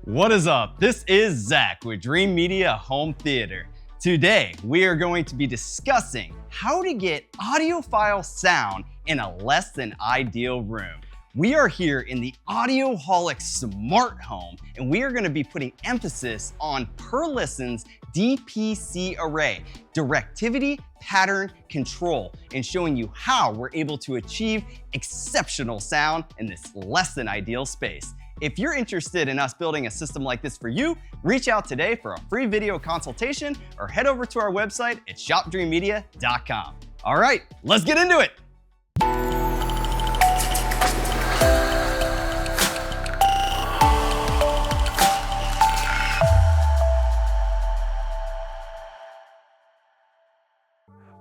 What is up? This is Zach with Dreamedia Home Theater. Today, we are going to be discussing how to get audiophile sound in a less than ideal room. We are here in the Audioholics Smart Home, and we are going to be putting emphasis on Perlisten's DPC array, directivity pattern control, and showing you how we're able to achieve exceptional sound in this less than ideal space. If you're interested in us building a system like this for you, reach out today for a free video consultation or head over to our website at shopdreamedia.com. All right, let's get into it.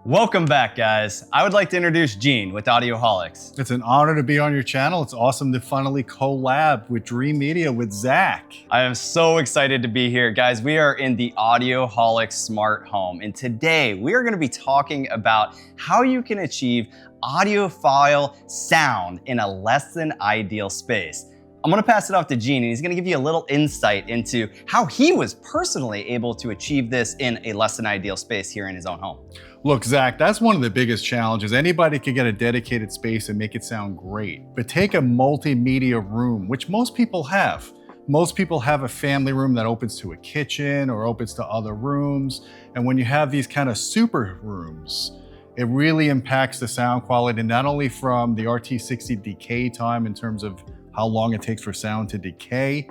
Welcome back, guys. I would like to introduce Gene with Audioholics. It's an honor to be on your channel. It's awesome to finally collab with Dreamedia with Zach. I am so excited to be here. Guys, we are in the Audioholics Smart Home, and today we are going to be talking about how you can achieve audiophile sound in a less than ideal space. I'm going to pass it off to Gene, and he's going to give you a little insight into how he was personally able to achieve this in a less than ideal space here in his own home. Look, Zach, that's one of the biggest challenges. Anybody could get a dedicated space and make it sound great. But take a multimedia room, which most people have. Most people have a family room that opens to a kitchen or opens to other rooms. And when you have these kind of super rooms, it really impacts the sound quality, not only from the RT60 decay time in terms of how long it takes for sound to decay,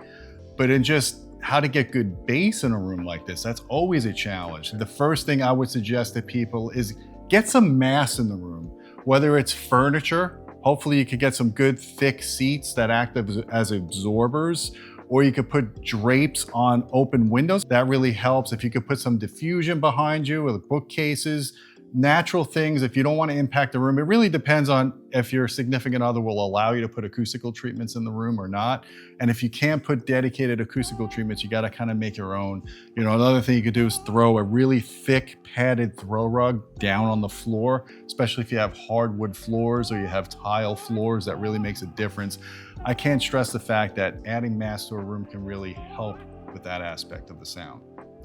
but in just how to get good bass in a room like this. That's always a challenge. The first thing I would suggest to people is get some mass in the room, whether it's furniture. Hopefully you could get some good thick seats that act as absorbers, or you could put drapes on open windows. That really helps. If you could put some diffusion behind you with bookcases, natural things, if you don't want to impact the room. It really depends on if your significant other will allow you to put acoustical treatments in the room or not. And if you can't put dedicated acoustical treatments, you got to kind of make your own. You know, another thing you could do is throw a really thick padded throw rug down on the floor, especially if you have hardwood floors or you have tile floors. That really makes a difference. I can't stress the fact that adding mass to a room can really help with that aspect of the sound.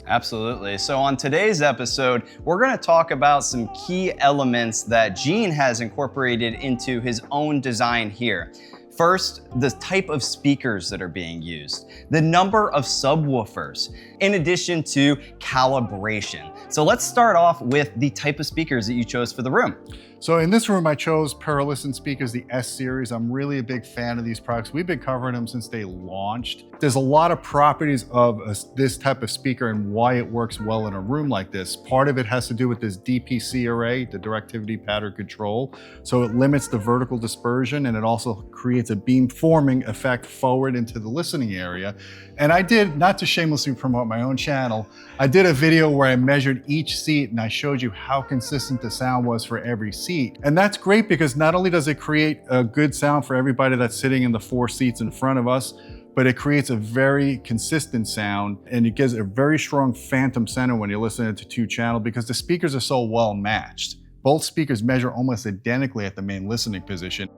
Absolutely. So on today's episode, we're going to talk about some key elements that Gene has incorporated into his own design here. First, the type of speakers that are being used, the number of subwoofers, in addition to calibration. So let's start off with the type of speakers that you chose for the room. So in this room, I chose Perlisten speakers, the S series. I'm really a big fan of these products. We've been covering them since they launched. There's a lot of properties of this type of speaker and why it works well in a room like this. Part of it has to do with this DPC array, the directivity pattern control. So it limits the vertical dispersion, and it also creates a beam forming effect forward into the listening area. And I did, not to shamelessly promote my own channel, I did a video where I measured each seat and I showed you how consistent the sound was for every seat. And that's great because not only does it create a good sound for everybody that's sitting in the 4 seats in front of us, but it creates a very consistent sound, and it gives a very strong phantom center when you're listening to 2-channel because the speakers are so well matched. Both speakers measure almost identically at the main listening position.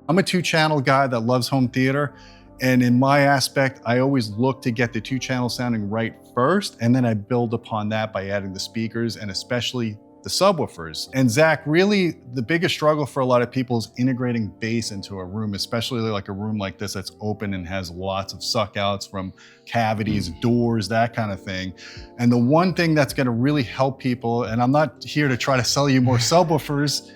I'm a 2-channel guy that loves home theater. And in my aspect, I always look to get the 2-channel sounding right first, and then I build upon that by adding the speakers and especially the subwoofers. And Zach, really the biggest struggle for a lot of people is integrating bass into a room, especially like a room like this that's open and has lots of suck outs from cavities, doors, that kind of thing. And the one thing that's gonna really help people, and I'm not here to try to sell you more subwoofers,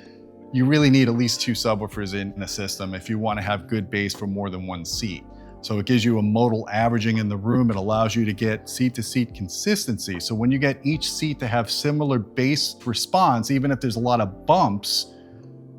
you really need at least 2 subwoofers in a system if you want to have good bass for more than 1 seat. So it gives you a modal averaging in the room. It allows you to get seat to seat consistency. So when you get each seat to have similar bass response, even if there's a lot of bumps,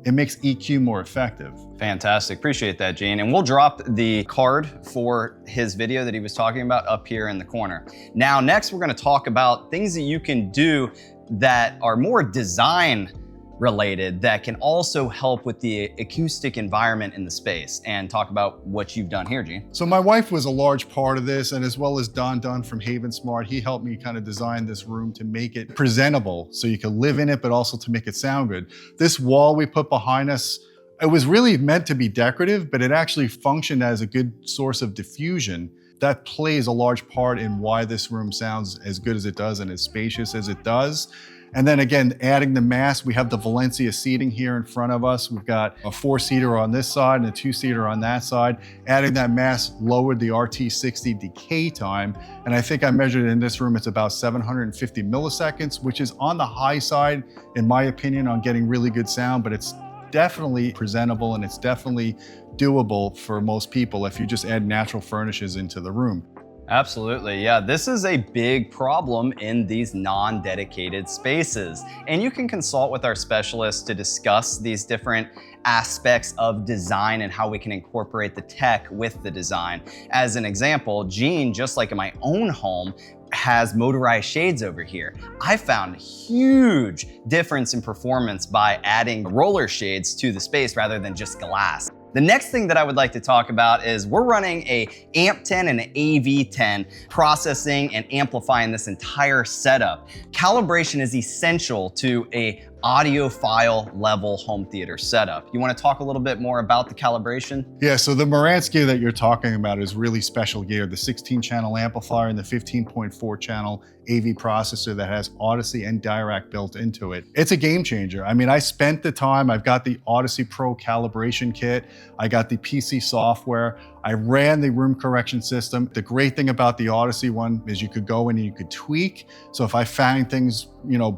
it makes EQ more effective. Fantastic. Appreciate that, Gene. And we'll drop the card for his video that he was talking about up here in the corner. Now, next, we're going to talk about things that you can do that are more design related that can also help with the acoustic environment in the space, and talk about what you've done here, Gene. So my wife was a large part of this, and as well as Don Dunn from Haven Smart, he helped me kind of design this room to make it presentable so you can live in it, but also to make it sound good. This wall we put behind us It was really meant to be decorative, but it actually functioned as a good source of diffusion. That plays a large part in why this room sounds as good as it does and as spacious as it does. And then again, adding the mass, we have the Valencia seating here in front of us. We've got a 4-seater on this side and a 2-seater on that side. Adding that mass lowered the RT60 decay time. And I think I measured in this room, it's about 750 milliseconds, which is on the high side, in my opinion, on getting really good sound, but it's definitely presentable and it's definitely doable for most people if you just add natural furnishes into the room. Absolutely, yeah. This is a big problem in these non-dedicated spaces. And you can consult with our specialists to discuss these different aspects of design and how we can incorporate the tech with the design. As an example, Gene, just like in my own home, has motorized shades over here. I found huge difference in performance by adding roller shades to the space rather than just glass. The next thing that I would like to talk about is we're running a AMP10 and an AV10 processing and amplifying this entire setup. Calibration is essential to a audiophile level home theater setup. You want to talk a little bit more about the calibration? Yeah, so the Marantz gear that you're talking about is really special gear. The 16-channel amplifier and the 15.4-channel AV processor that has Odyssey and Dirac built into it. It's a game changer. I mean, I spent the time, I've got the Odyssey Pro calibration kit, I got the PC software, I ran the room correction system. The great thing about the Odyssey one is you could go in and you could tweak. So if I found things,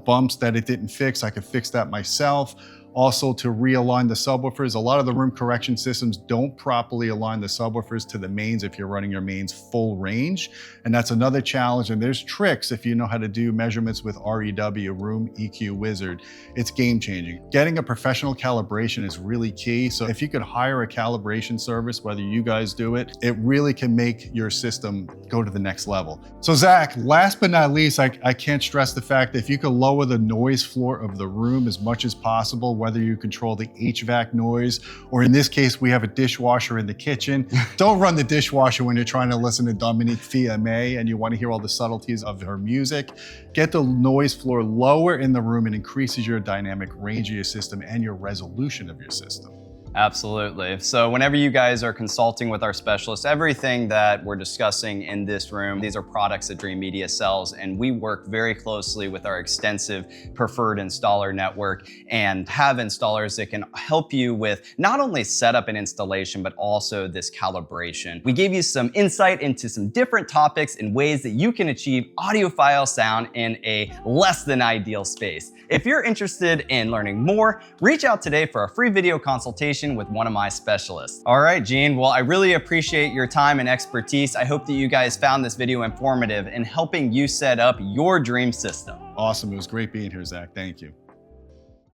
bumps that it didn't fix, I could fix that myself. Also, to realign the subwoofers, a lot of the room correction systems don't properly align the subwoofers to the mains if you're running your mains full range. And that's another challenge. And there's tricks if you know how to do measurements with REW, Room EQ Wizard. It's game changing. Getting a professional calibration is really key. So if you could hire a calibration service, whether you guys do it, it really can make your system go to the next level. So Zach, last but not least, I can't stress the fact that if you could lower the noise floor of the room as much as possible, whether you control the HVAC noise, or in this case, we have a dishwasher in the kitchen. Don't run the dishwasher when you're trying to listen to Dominique Fiamme and you want to hear all the subtleties of her music. Get the noise floor lower in the room and increases your dynamic range of your system and your resolution of your system. Absolutely. So whenever you guys are consulting with our specialists, everything that we're discussing in this room, these are products that Dreamedia sells, and we work very closely with our extensive preferred installer network and have installers that can help you with not only setup and installation, but also this calibration. We gave you some insight into some different topics and ways that you can achieve audiophile sound in a less than ideal space. If you're interested in learning more, reach out today for a free video consultation with one of my specialists. All right, Gene, well, I really appreciate your time and expertise. I hope that you guys found this video informative in helping you set up your dream system. Awesome, it was great being here, Zach, thank you.